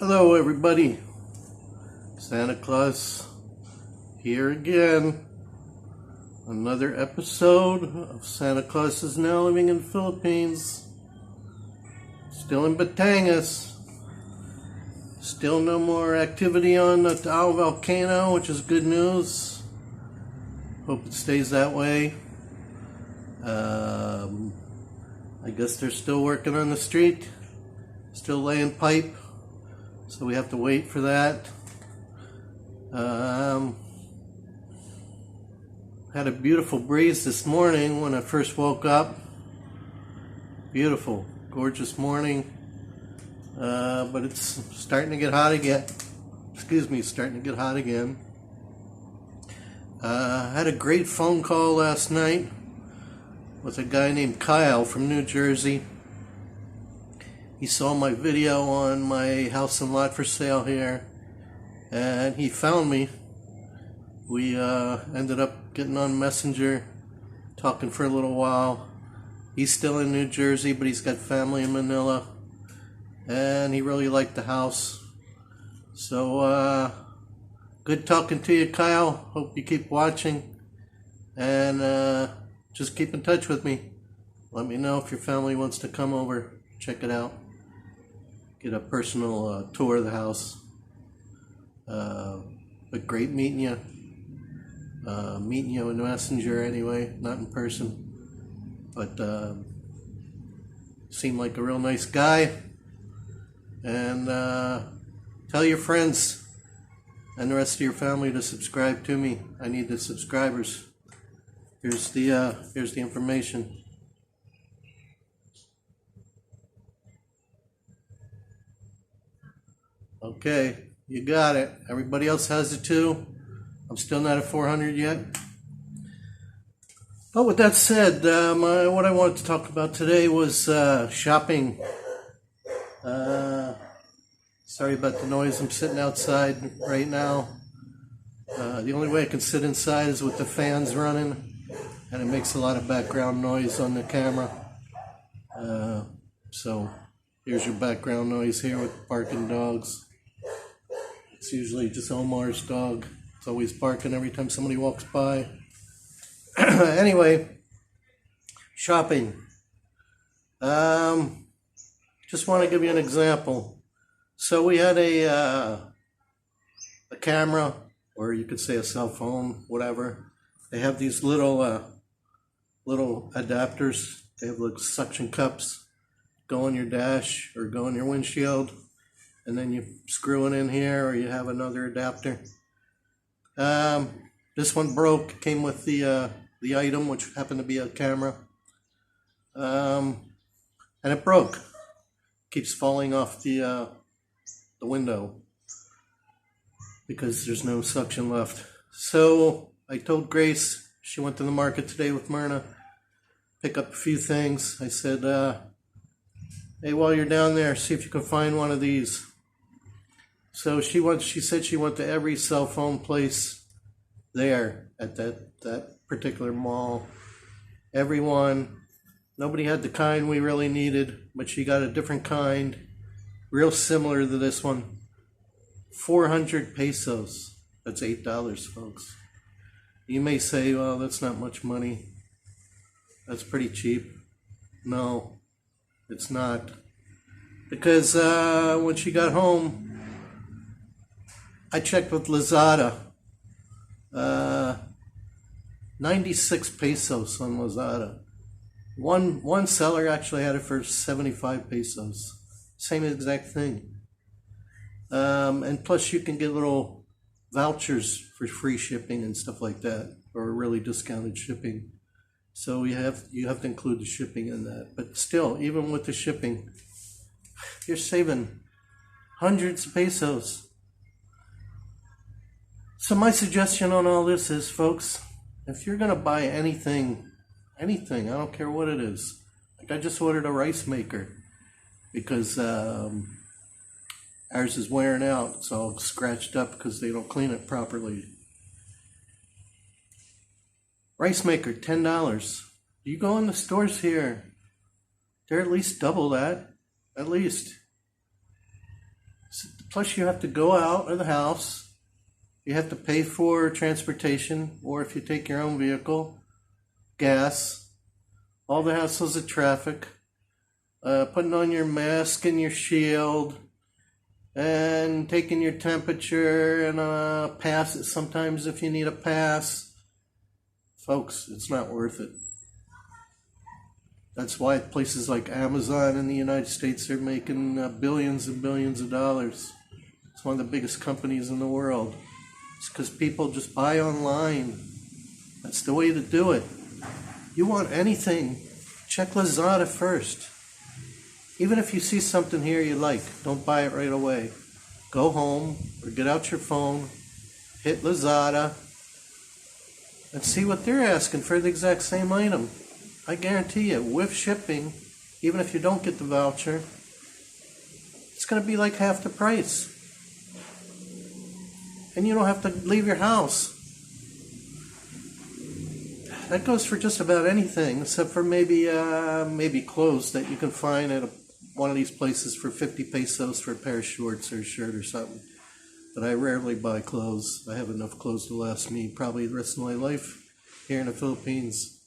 Hello everybody, Santa Claus here again. Another episode of Santa Claus is now living in the Philippines. Still in Batangas. Still no more activity on the Taal volcano, which is good news. Hope it stays that way. I guess they're still working on the street. Still laying pipe. So we have to wait for that. Had a beautiful breeze this morning when I first woke up. Beautiful, gorgeous morning. But it's starting to get hot again. Starting to get hot again. Had a great phone call last night with a guy named Kyle from New Jersey. He saw my video on my house and lot for sale here, and he found me. We ended up getting on Messenger, talking for a little while. He's still in New Jersey, but he's got family in Manila, and he really liked the house. So, good talking to you, Kyle. Hope you keep watching, and just keep in touch with me. Let me know if your family wants to come over, check it out. Get a personal tour of the house. But great meeting you. Meeting you in Messenger anyway, not in person. But seemed like a real nice guy. And tell your friends and the rest of your family to subscribe to me. I need the subscribers. Here's the information. Okay, you got it. Everybody else has it too. I'm still not at 400 yet. But with that said, what I wanted to talk about today was shopping. Sorry about the noise. I'm sitting outside right now. The only way I can sit inside is with the fans running, and it makes a lot of background noise on the camera. So here's your background noise here with barking dogs. It's usually just Omar's dog. It's always barking every time somebody walks by. Anyway, shopping. Just want to give you an example. So we had a camera, or you could say a cell phone, whatever. They have these little adapters. They have like suction cups. Go on your dash or go on your windshield. And then you screw it in here, or you have another adapter. This one broke. Came with the item, which happened to be a camera, and it broke. Keeps falling off the window because there's no suction left. So I told Grace. She went to the market today with Myrna. Pick up a few things. I said, "Hey, while you're down there, see if you can find one of these." So she said she went to every cell phone place there at that particular mall. Everyone. Nobody had the kind we really needed, but she got a different kind, real similar to this one. 400 pesos. That's $8, folks. You may say, well, that's not much money. That's pretty cheap. No, it's not. Because when she got home, I checked with Lazada. 96 pesos on Lazada. One seller actually had it for 75 pesos. Same exact thing. And plus you can get little vouchers for free shipping and stuff like that, or really discounted shipping. So you have to include the shipping in that. But still, even with the shipping, you're saving hundreds of pesos. So my suggestion on all this is, folks, if you're going to buy anything, I don't care what it is. Like I just ordered a rice maker because ours is wearing out. It's all scratched up because they don't clean it properly. Rice maker, $10. You go in the stores here, they're at least double that. At least. Plus, you have to go out of the house. You have to pay for transportation, or if you take your own vehicle, gas, all the hassles of traffic, putting on your mask and your shield, and taking your temperature and a pass sometimes if you need a pass. Folks, it's not worth it. That's why places like Amazon in the United States are making billions and billions of dollars. It's one of the biggest companies in the world. It's because people just buy online. That's the way to do it. You want anything, check Lazada first. Even if you see something here you like, don't buy it right away. Go home or get out your phone, hit Lazada, and see what they're asking for the exact same item. I guarantee you, with shipping, even if you don't get the voucher, it's going to be like half the price. And you don't have to leave your house. That goes for just about anything, except for maybe clothes that you can find at one of these places for 50 pesos for a pair of shorts or a shirt or something. But I rarely buy clothes. I have enough clothes to last me probably the rest of my life here in the Philippines.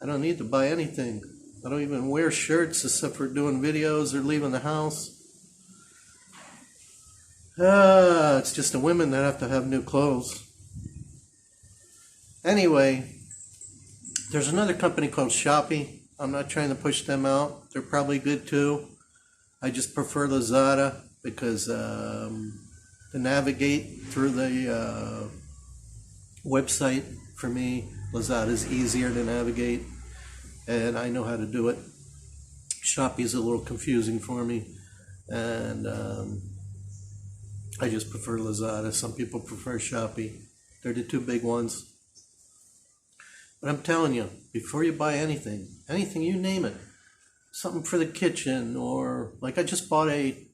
I don't need to buy anything. I don't even wear shirts except for doing videos or leaving the house. It's just the women that have to have new clothes. Anyway, there's another company called Shopee. I'm not trying to push them out. They're probably good too. I just prefer Lazada because to navigate through the website, for me, Lazada is easier to navigate, and I know how to do it. Shopee's a little confusing for me, and I just prefer Lazada. Some people prefer Shopee. They're the two big ones. But I'm telling you, before you buy anything, you name it, something for the kitchen, or like I just bought a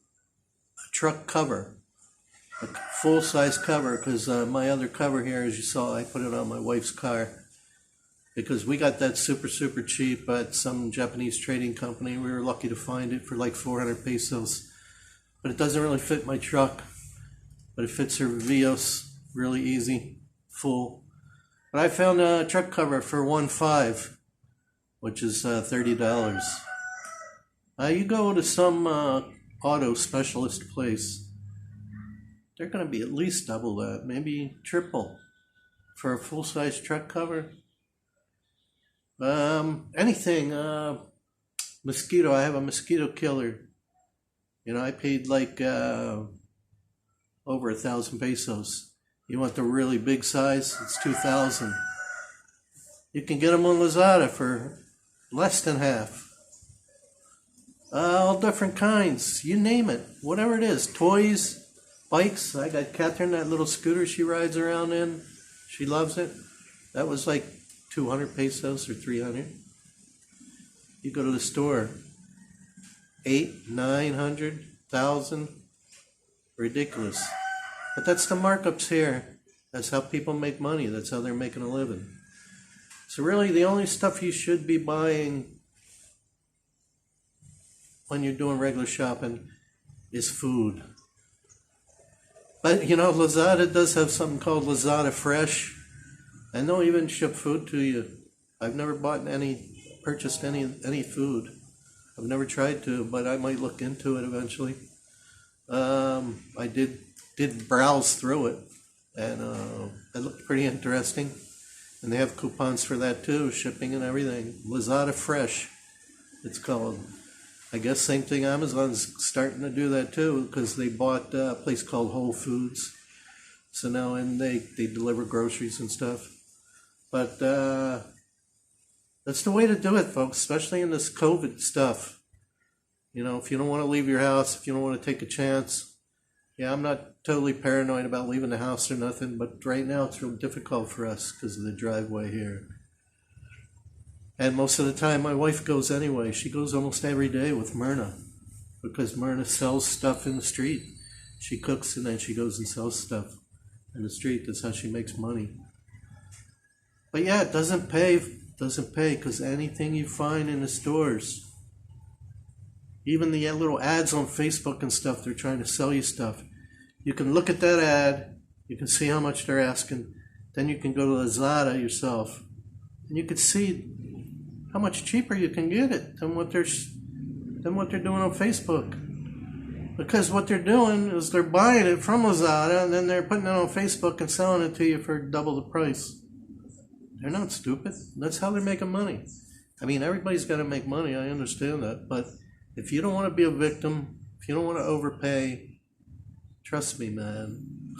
truck cover, a full-size cover, because my other cover here, as you saw, I put it on my wife's car, because we got that super cheap at some Japanese trading company. We were lucky to find it for like 400 pesos, but it doesn't really fit my truck, but it fits her Vios really easy, full. But I found a truck cover for $1.5, which is $30. You go to some auto specialist place, they're going to be at least double that, maybe triple, for a full-size truck cover. Anything, mosquito, I have a mosquito killer. You know, I paid like over 1,000 pesos. You want the really big size? It's 2,000. You can get them on Lazada for less than half. All different kinds. You name it. Whatever it is. Toys, bikes. I got Catherine, that little scooter she rides around in. She loves it. That was like 200 pesos or 300. You go to the store. 800, 900, 1,000. Ridiculous. But that's the markups here. That's how people make money. That's how they're making a living. So really, the only stuff you should be buying when you're doing regular shopping is food. But, you know, Lazada does have something called Lazada Fresh. And they'll even ship food to you. I've never purchased any food. I've never tried to, but I might look into it eventually. I did browse through it, and it looked pretty interesting. And they have coupons for that too, shipping and everything. Lazada Fresh, it's called. I guess same thing, Amazon's starting to do that too, because they bought a place called Whole Foods. So now they deliver groceries and stuff. But that's the way to do it, folks, especially in this COVID stuff. You know, if you don't want to leave your house, if you don't want to take a chance. Yeah, I'm not totally paranoid about leaving the house or nothing, but right now it's real difficult for us because of the driveway here. And most of the time my wife goes anyway. She goes almost every day with Myrna, because Myrna sells stuff in the street. She cooks and then she goes and sells stuff in the street. That's how she makes money. But yeah, it doesn't pay because anything you find in the stores, even the little ads on Facebook and stuff, they're trying to sell you stuff. You can look at that ad, you can see how much they're asking, then you can go to Lazada yourself, and you can see how much cheaper you can get it than what they're doing on Facebook. Because what they're doing is they're buying it from Lazada and then they're putting it on Facebook and selling it to you for double the price. They're not stupid. That's how they're making money. I mean, everybody's got to make money. I understand that. But if you don't want to be a victim, if you don't want to overpay, trust me, man.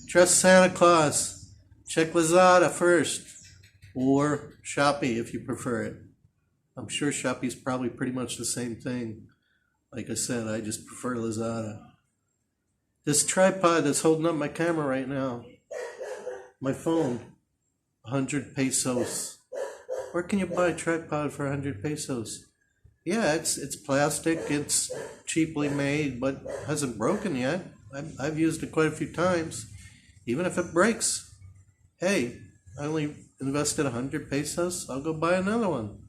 Trust Santa Claus. Check Lazada first. Or Shopee if you prefer it. I'm sure Shopee's probably pretty much the same thing. Like I said, I just prefer Lazada. This tripod that's holding up my camera right now, my phone, 100 pesos. Where can you buy a tripod for 100 pesos? Yeah, it's plastic, it's cheaply made, but hasn't broken yet. I've used it quite a few times. Even if it breaks, hey, I only invested 100 pesos, I'll go buy another one.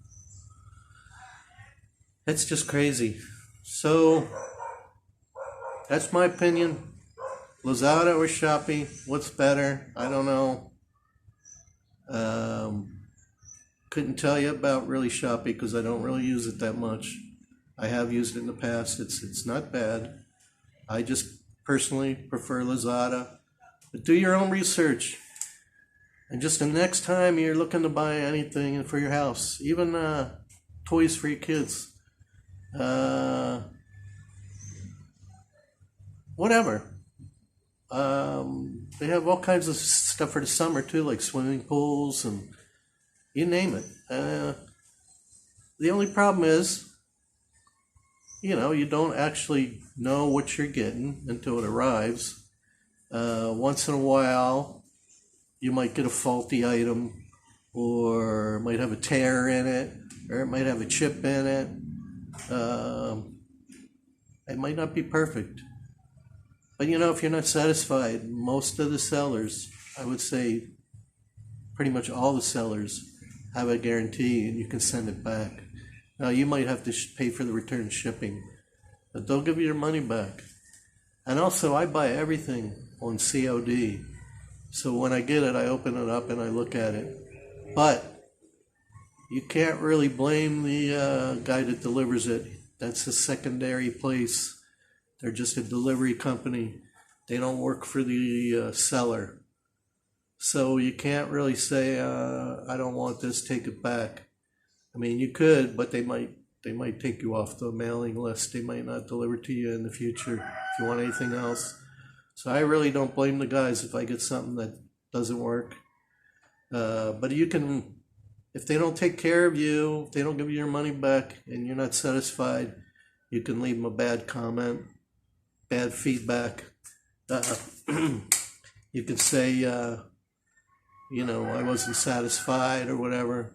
It's just crazy. So, that's my opinion. Lazada or Shopee, what's better? I don't know. Couldn't tell you about really Shopee because I don't really use it that much. I have used it in the past. It's not bad. I just personally prefer Lazada. But do your own research. And just the next time you're looking to buy anything for your house, even toys for your kids, whatever. They have all kinds of stuff for the summer too, like swimming pools and you name it. The only problem is, you don't actually know what you're getting until it arrives. Once in a while, you might get a faulty item, or it might have a tear in it, or it might have a chip in it. It might not be perfect. But if you're not satisfied, most of the sellers, I would say pretty much all the sellers, have a guarantee and you can send it back. Now, you might have to pay for the return shipping, but they'll give you your money back. And also, I buy everything on COD. So when I get it, I open it up and I look at it. But you can't really blame the guy that delivers it. That's a secondary place. They're just a delivery company. They don't work for the seller. So you can't really say, I don't want this, take it back. I mean, you could, but they might take you off the mailing list. They might not deliver to you in the future if you want anything else. So I really don't blame the guys if I get something that doesn't work. But you can, if they don't take care of you, if they don't give you your money back and you're not satisfied, you can leave them a bad comment, bad feedback. You could say, I wasn't satisfied or whatever.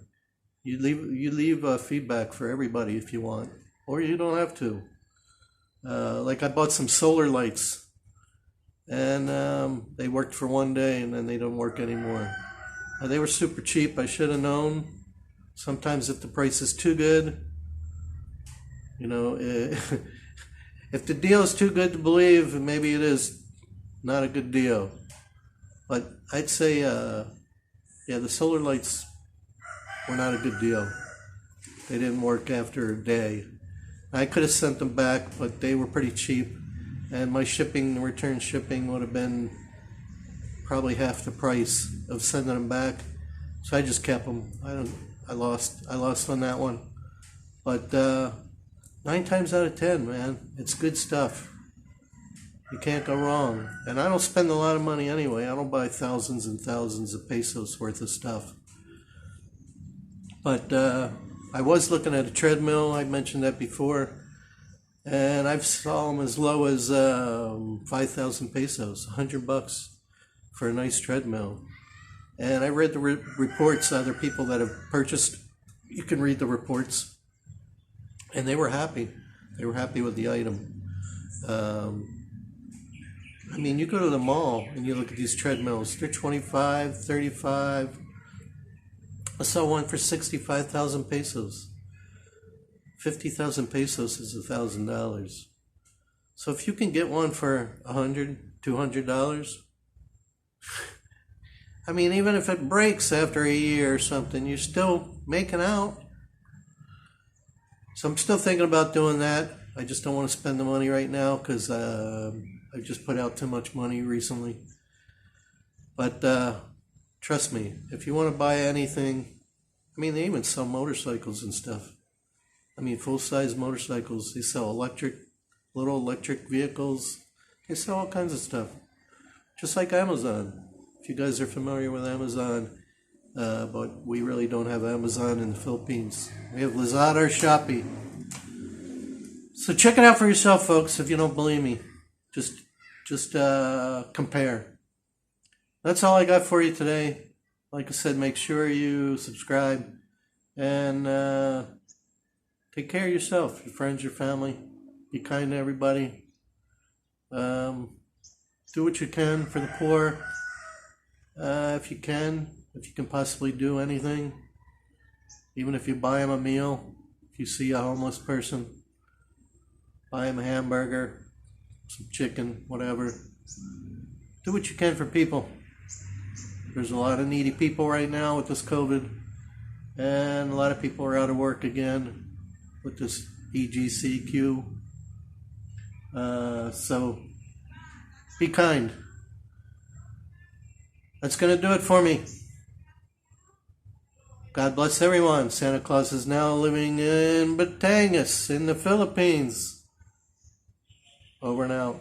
You leave feedback for everybody if you want, or you don't have to. Like I bought some solar lights, and they worked for one day, and then they don't work anymore. They were super cheap. I should have known. Sometimes if the price is too good, if the deal is too good to believe, maybe it is not a good deal. But I'd say, the solar lights were not a good deal. They didn't work after a day. I could have sent them back, but they were pretty cheap. And my return shipping would have been probably half the price of sending them back. So I just kept them. I lost on that one. But 9 times out of 10, man, it's good stuff. You can't go wrong. And I don't spend a lot of money anyway. I don't buy thousands and thousands of pesos worth of stuff. But I was looking at a treadmill. I mentioned that before. And I've saw them as low as 5,000 pesos, $100 for a nice treadmill. And I read the reports, other people that have purchased. You can read the reports. And they were happy. They were happy with the item. You go to the mall and you look at these treadmills. They're 25, 35. I saw one for 65,000 pesos. 50,000 pesos is $1,000. So if you can get one for $100, $200, I mean, even if it breaks after a year or something, you're still making out. So I'm still thinking about doing that. I just don't want to spend the money right now because I've just put out too much money recently. But trust me, if you want to buy anything, I mean, they even sell motorcycles and stuff. I mean, full-size motorcycles. They sell little electric vehicles. They sell all kinds of stuff. Just like Amazon. If you guys are familiar with Amazon, but we really don't have Amazon in the Philippines. We have Lazada or Shopee. So check it out for yourself, folks, if you don't believe me. Just compare. That's all I got for you today. Like I said, make sure you subscribe and take care of yourself, your friends, your family. Be kind to everybody. Do what you can for the poor. If you can possibly do anything. Even if you buy them a meal. If you see a homeless person, buy them a hamburger, some chicken, whatever. Do what you can for people. There's a lot of needy people right now with this COVID. And a lot of people are out of work again with this EGCQ. So be kind. That's going to do it for me. God bless everyone. Santa Claus is now living in Batangas in the Philippines. Over and out.